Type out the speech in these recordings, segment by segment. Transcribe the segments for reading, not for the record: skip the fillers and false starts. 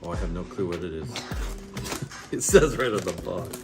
Oh, I have no clue what it is. It says right on the box.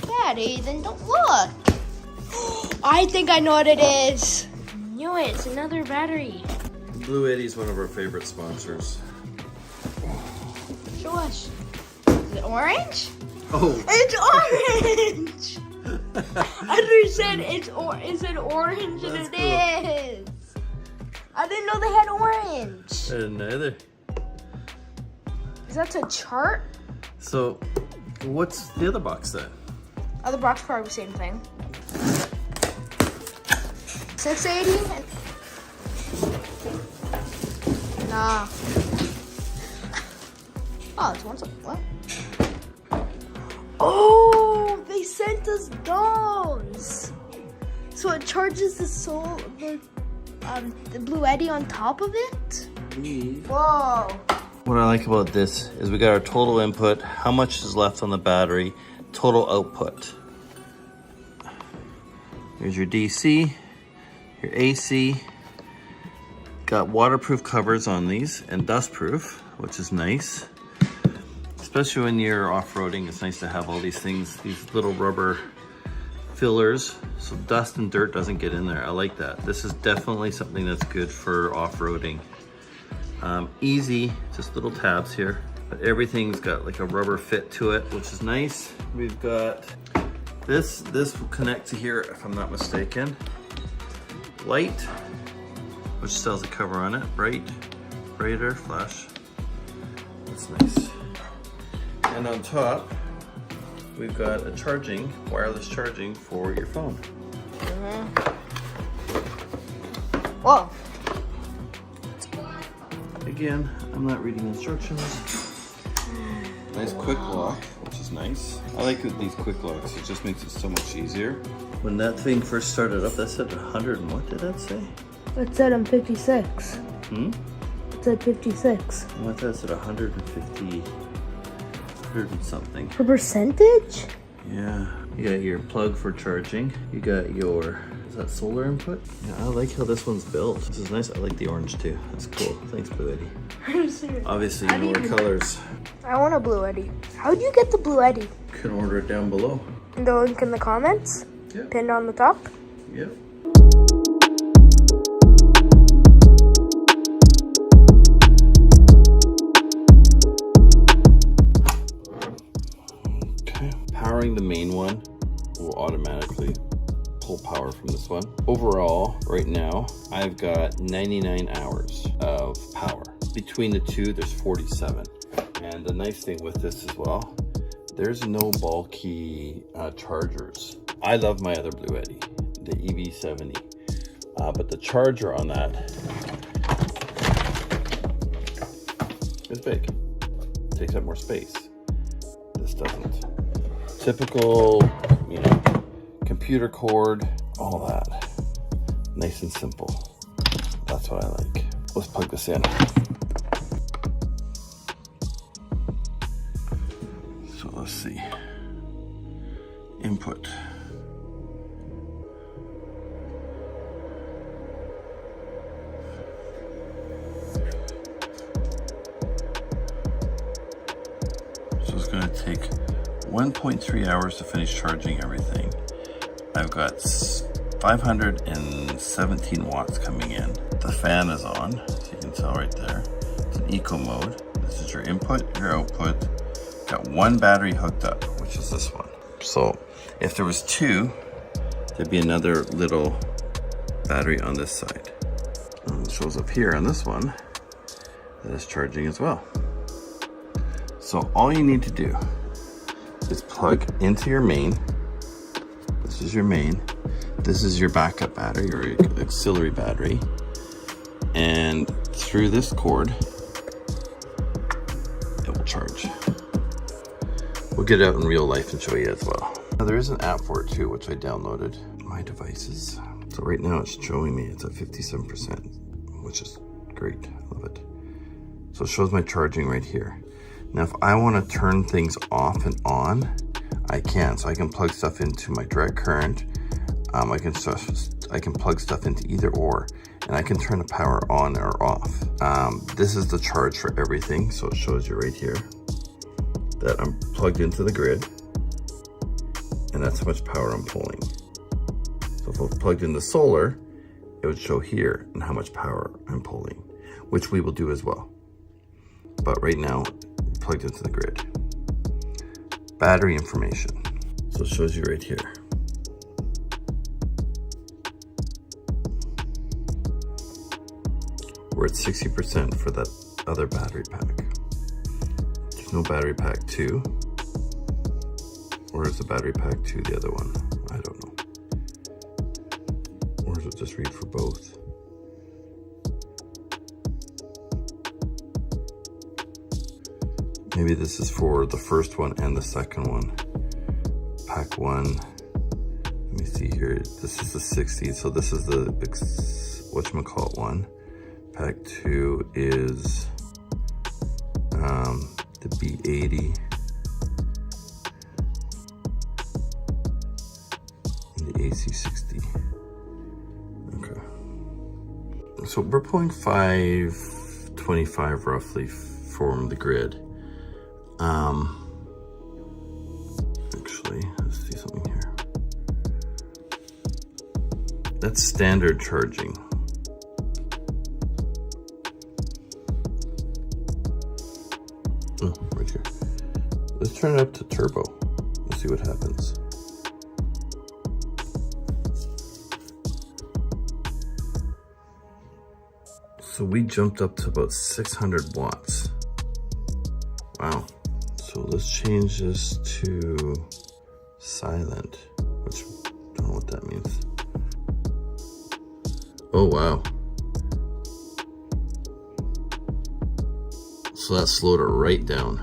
Daddy, then don't look. I think I know what it is. Knew it. It's another battery. Blue Eddie is one of our favorite sponsors. Show us. Is it orange? Oh. It's orange. I said it's orange, and That's it cool. is. I didn't know they had orange. I didn't either. Is that a chart? So, what's the other box then? Other box probably the same thing. 680. Nah. Oh, it's one. What? Oh, they sent us those. So it charges the Blue Eddie on top of it. Whoa. What I like about this is we got our total input, how much is left on the battery, total output. Here's your DC, your AC. Got waterproof covers on these and dustproof, which is nice. Especially when you're off-roading, it's nice to have all these things, these little rubber fillers, so dust and dirt doesn't get in there. I like that. This is definitely something that's good for off-roading. Easy, just little tabs here, but everything's got like a rubber fit to it, which is nice. We've got this will connect to here if I'm not mistaken. Light, which still has a cover on it, brighter, flash. That's nice. And on top, we've got a wireless charging for your phone. Whoa. Again, I'm not reading instructions. Nice quick lock, which is nice. I like these quick locks, it just makes it so much easier. When that thing first started up, that said 100 and what did that say? It said I'm 56. Hmm? It said 56. I thought it said 150, 100 and something. For percentage? Yeah, you got your plug for charging. You got your, is that solar input? Yeah, I like how this one's built. This is nice. I like the orange too. That's cool. Thanks, Blue Eddie. Obviously, you know our colors. I want a Blue Eddie. How'd you get the Blue Eddie? You can order it down below. The link in the comments? Yeah. Pinned on the top? Yep. Okay. Powering the main one will automatically pull power from this one. Overall, right now, I've got 99 hours of power. Between the two, there's 47. And the nice thing with this as well, there's no bulky chargers. I love my other Blue Eddie, the EV70. But the charger on that is big. Takes up more space. This doesn't. Typical, you know, computer cord, all that. Nice and simple. That's what I like. Let's plug this in. So let's see. Input. So it's going to take 1.3 hours to finish charging everything. I've got 517 watts coming in. The fan is on, so you can tell right there. It's an eco mode. This is your input, your output. Got one battery hooked up, which is this one. So if there was two, there'd be another little battery on this side. And it shows up here on this one that is charging as well. So all you need to do is plug into your main. This is your main. This is your backup battery or your auxiliary battery. And through this cord, it will charge. We'll get it out in real life and show you as well. Now there is an app for it too, which I downloaded. My devices. So right now it's showing me it's at 57%, which is great. I love it. So it shows my charging right here. Now if I want to turn things off and on, I can. So I can plug stuff into my direct current. I can plug stuff into either or, and I can turn the power on or off. This is the charge for everything, so it shows you right here that I'm plugged into the grid, and that's how much power I'm pulling. So if I plugged into solar, it would show here and how much power I'm pulling, which we will do as well. But right now, plugged into the grid. Battery information. So it shows you right here. We're at 60% for that other battery pack. There's no battery pack 2. Or is the battery pack 2 the other one? I don't know. Or does it just read for both? Maybe this is for the first one and the second one. Pack 1. Let me see here. This is the 60, so this is the whatchamacallit one. Pack 2 is the B80 and the AC60. Okay. So we're pulling 525 roughly from the grid. Actually, let's see something here. That's standard charging. Oh, right here. Let's turn it up to turbo. Let's see what happens. So we jumped up to about 600 watts. Wow. So let's change this to silent, which I don't know what that means. Oh, wow. So that slowed it right down.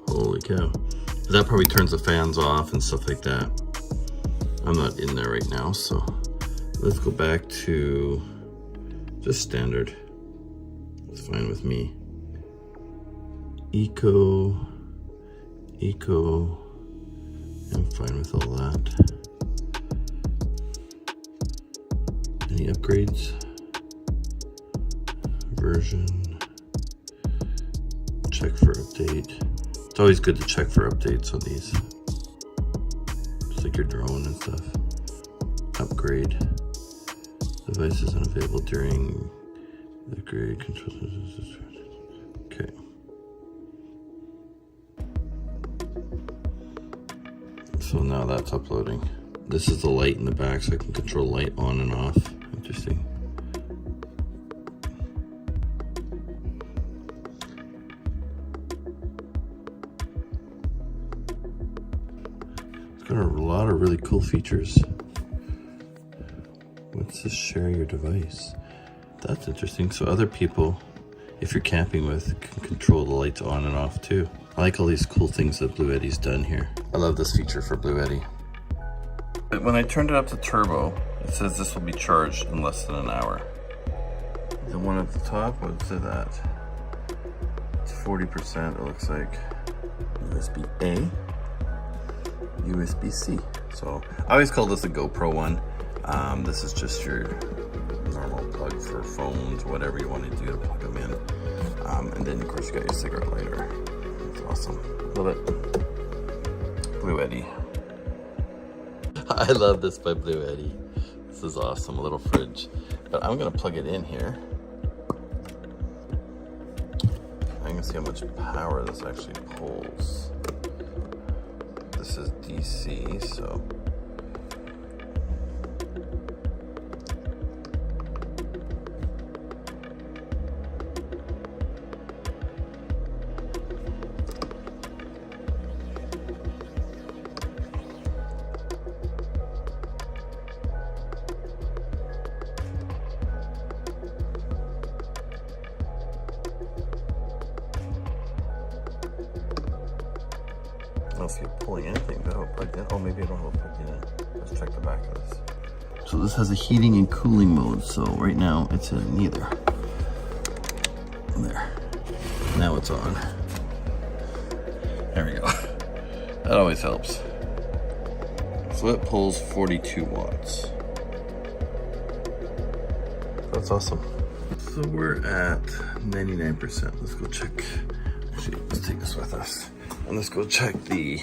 Holy cow. That probably turns the fans off and stuff like that. I'm not in there right now, so let's go back to just standard. It's fine with me. Eco. I'm fine with all that. Any upgrades? Version. Check for update. It's always good to check for updates on these. Just like your drone and stuff. Upgrade. Device is unavailable during the upgrade control. Okay. So now that's uploading. This is the light in the back, so I can control light on and off. Interesting. It's got a lot of really cool features. What's this? Share your device. That's interesting. So other people, if you're camping with, can control the lights on and off too. I like all these cool things that Blue Eddy's done here. I love this feature for Blue Eddy. When I turned it up to turbo, it says this will be charged in less than an hour. The one at the top, what's it at? It's 40%, it looks like. USB-A, USB-C. So I always call this a GoPro one. This is just your normal plug for phones, whatever you want to do to plug them in. And then of course you got your cigarette lighter. It's awesome. Love it. Blue Eddy. I love this by Blue Eddy. This is awesome, a little fridge. But I'm gonna plug it in here. I'm gonna see how much power this actually pulls. This is DC, so. I don't know if you're pulling anything, but I'll plug in. Oh, maybe I don't have it plugged in. Let's check the back of this. So this has a heating and cooling mode. So right now it's in neither. There. Now it's on. There we go. That always helps. So it pulls 42 watts. That's awesome. So we're at 99%. Let's go check. Actually, let's take this with us. And let's go check the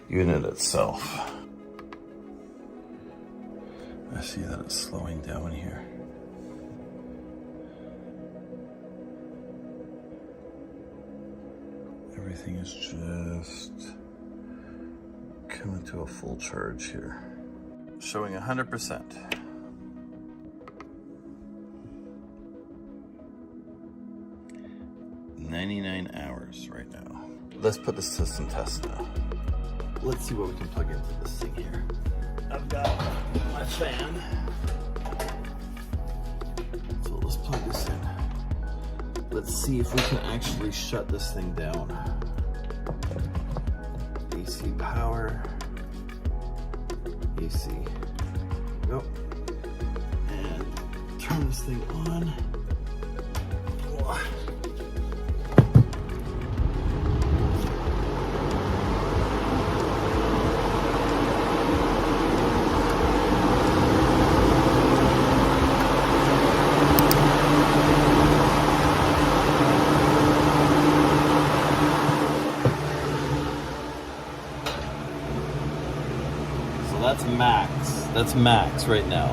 unit itself. I see that it's slowing down here. Everything is just coming to a full charge here. Showing 100%. $99 hours right now. Let's put this to some tests now. Let's see what we can plug into this thing here. I've got my fan. So let's plug this in. Let's see if we can actually shut this thing down. AC power. AC. Go. And turn this thing on. That's max. That's max right now.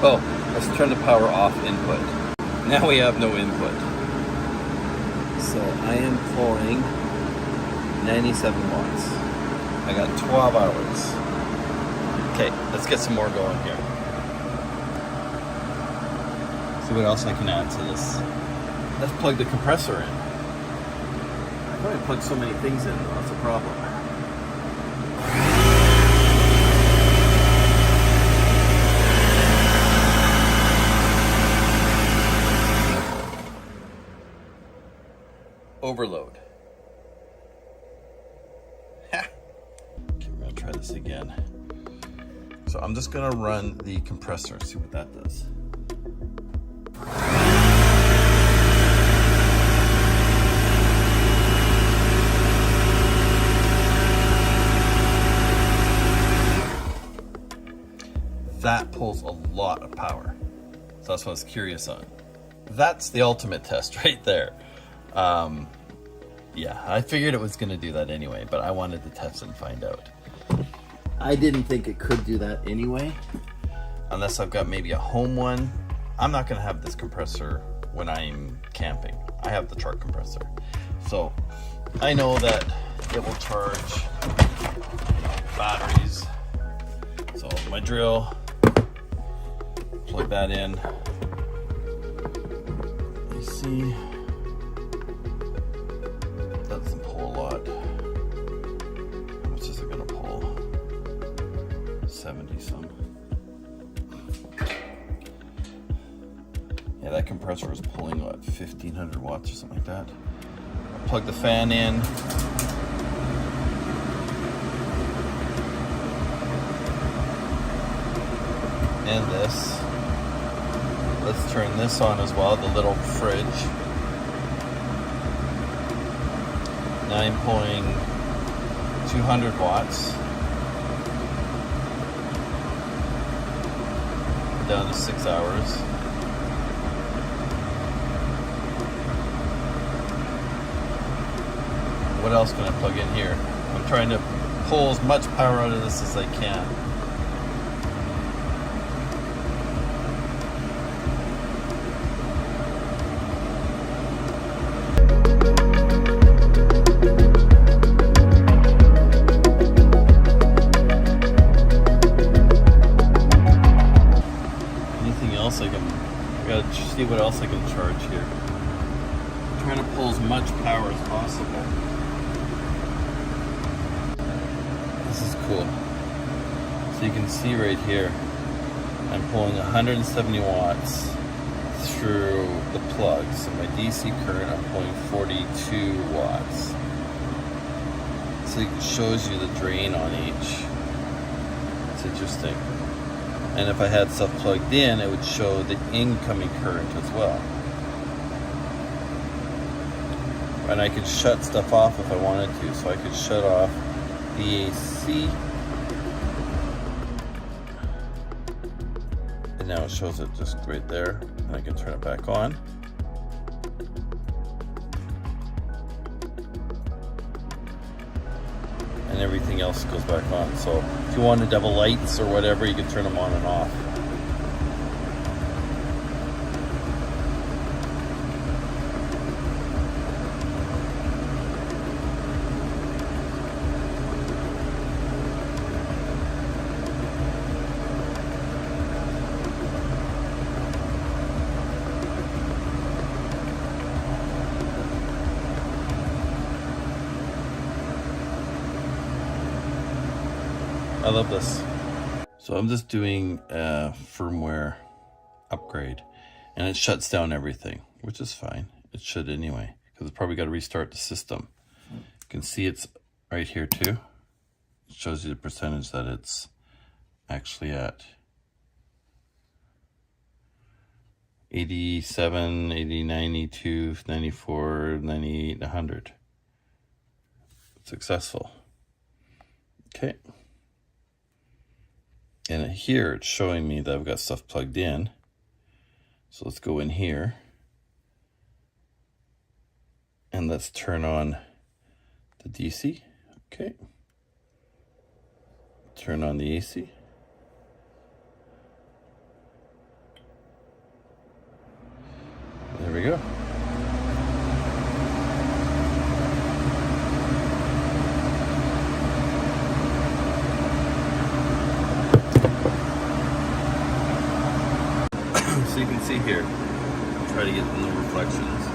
Oh, let's turn the power off input. Now we have no input. So I am pulling 97 watts. I got 12 hours. Okay, let's get some more going here. See what else I can add to this. Let's plug the compressor in. I plug so many things in, though. That's a problem. Overload. Ha! Okay, we're gonna try this again. So I'm just gonna run the compressor, see what that does. That pulls a lot of power. So that's what I was curious on. That's the ultimate test right there. Yeah, I figured it was gonna do that anyway, but I wanted to test and find out. I didn't think it could do that anyway, unless I've got maybe a home one. I'm not gonna have this compressor when I'm camping. I have the truck compressor. So I know that it will charge batteries. So my drill, plug that in. You see, that doesn't pull a lot. How much is it gonna pull? 70 some. Yeah, that compressor is pulling what, 1500 watts or something like that. I'll plug the fan in. And this. Let's turn this on as well, the little fridge. Now I'm pulling 200 watts. Down to 6 hours. What else can I plug in here? I'm trying to pull as much power out of this as I can. See what else I can charge here. I'm trying to pull as much power as possible. This is cool. So you can see right here, I'm pulling 170 watts through the plug. So my DC current, I'm pulling 42 watts. So it shows you the drain on each. It's interesting. And if I had stuff plugged in, it would show the incoming current as well. And I could shut stuff off if I wanted to. So I could shut off the AC. And now it shows it just right there. And I can turn it back on. And everything else goes back on. So if you wanted to have lights or whatever, you can turn them on and off. I love this. So I'm just doing a firmware upgrade and it shuts down everything, which is fine. It should anyway, because it's probably got to restart the system. You can see it's right here too. It shows you the percentage that it's actually at. 87, 89, 82, 94, 98, 100. Successful. Okay. And here it's showing me that I've got stuff plugged in. So let's go in here. And let's turn on the DC. Okay. Turn on the AC. There we go. So you can see here, try to get no reflections.